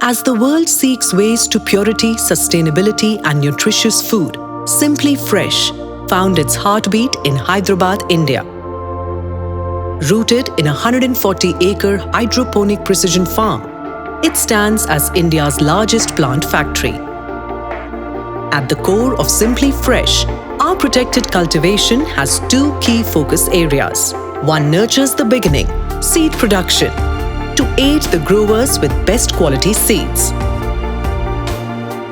As the world seeks ways to purity, sustainability, and nutritious food, Simply Fresh found its heartbeat in Hyderabad, India. Rooted in a 140-acre hydroponic precision farm, it stands as India's largest plant factory. At the core of Simply Fresh, our protected cultivation has two key focus areas. One nurtures the beginning, seed production, to aid the growers with best quality seeds.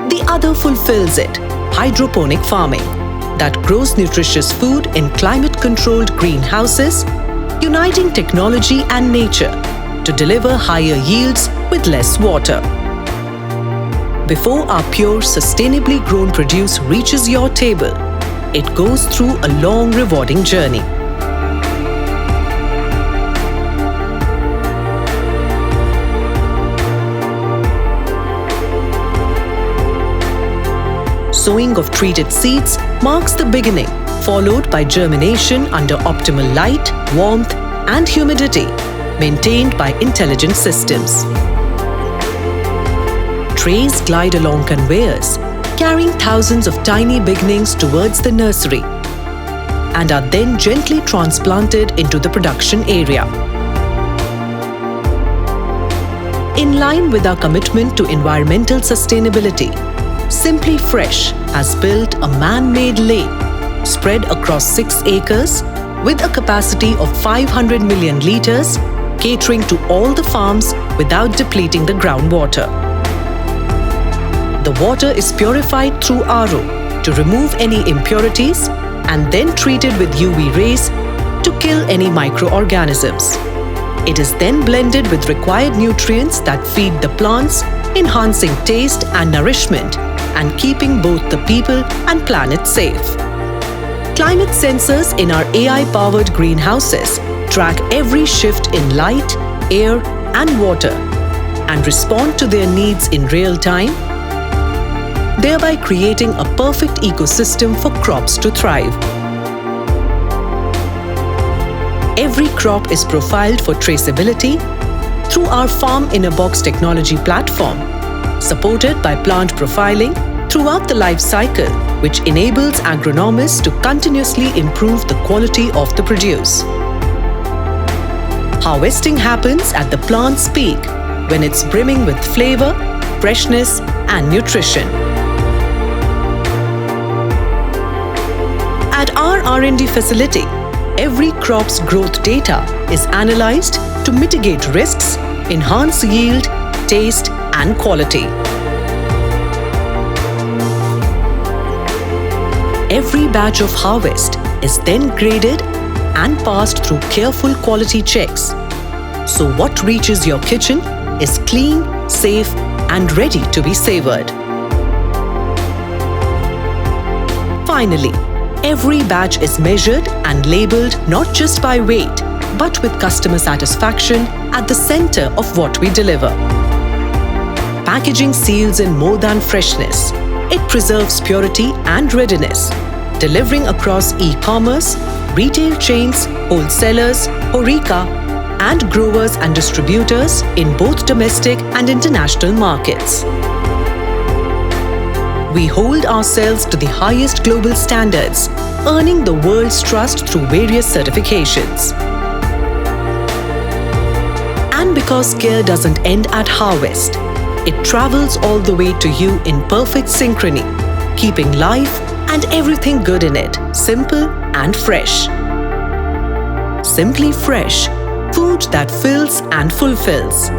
The other fulfills it, hydroponic farming, that grows nutritious food in climate-controlled greenhouses, uniting technology and nature to deliver higher yields with less water. Before our pure, sustainably grown produce reaches your table, it goes through a long, rewarding journey. Sowing of treated seeds marks the beginning, followed by germination under optimal light, warmth, and humidity, maintained by intelligent systems. Trays glide along conveyors, carrying thousands of tiny beginnings towards the nursery, and are then gently transplanted into the production area. In line with our commitment to environmental sustainability, Simply Fresh has built a man-made lake spread across 6 acres with a capacity of 500 million litres, catering to all the farms without depleting the groundwater. The water is purified through RO to remove any impurities and then treated with UV rays to kill any microorganisms. It is then blended with required nutrients that feed the plants, enhancing taste and nourishment and keeping both the people and planet safe. Climate sensors in our AI-powered greenhouses track every shift in light, air, and water and respond to their needs in real time, thereby creating a perfect ecosystem for crops to thrive. Every crop is profiled for traceability through our Farm-in-a-Box technology platform, supported by plant profiling throughout the life cycle, which enables agronomists to continuously improve the quality of the produce. Harvesting happens at the plant's peak, when it's brimming with flavor, freshness, and nutrition. At our R&D facility, every crop's growth data is analyzed to mitigate risks, enhance yield, taste, and quality. Every batch of harvest is then graded and passed through careful quality checks, so what reaches your kitchen is clean, safe, and ready to be savored. Finally, every batch is measured and labeled not just by weight, but with customer satisfaction at the center of what we deliver. Packaging seals in more than freshness. It preserves purity and readiness, delivering across e-commerce, retail chains, wholesalers, HoReCa, and growers and distributors in both domestic and international markets. We hold ourselves to the highest global standards, earning the world's trust through various certifications. And because care doesn't end at harvest, it travels all the way to you in perfect synchrony, keeping life and everything good in it simple and fresh. Simply Fresh, food that fills and fulfills.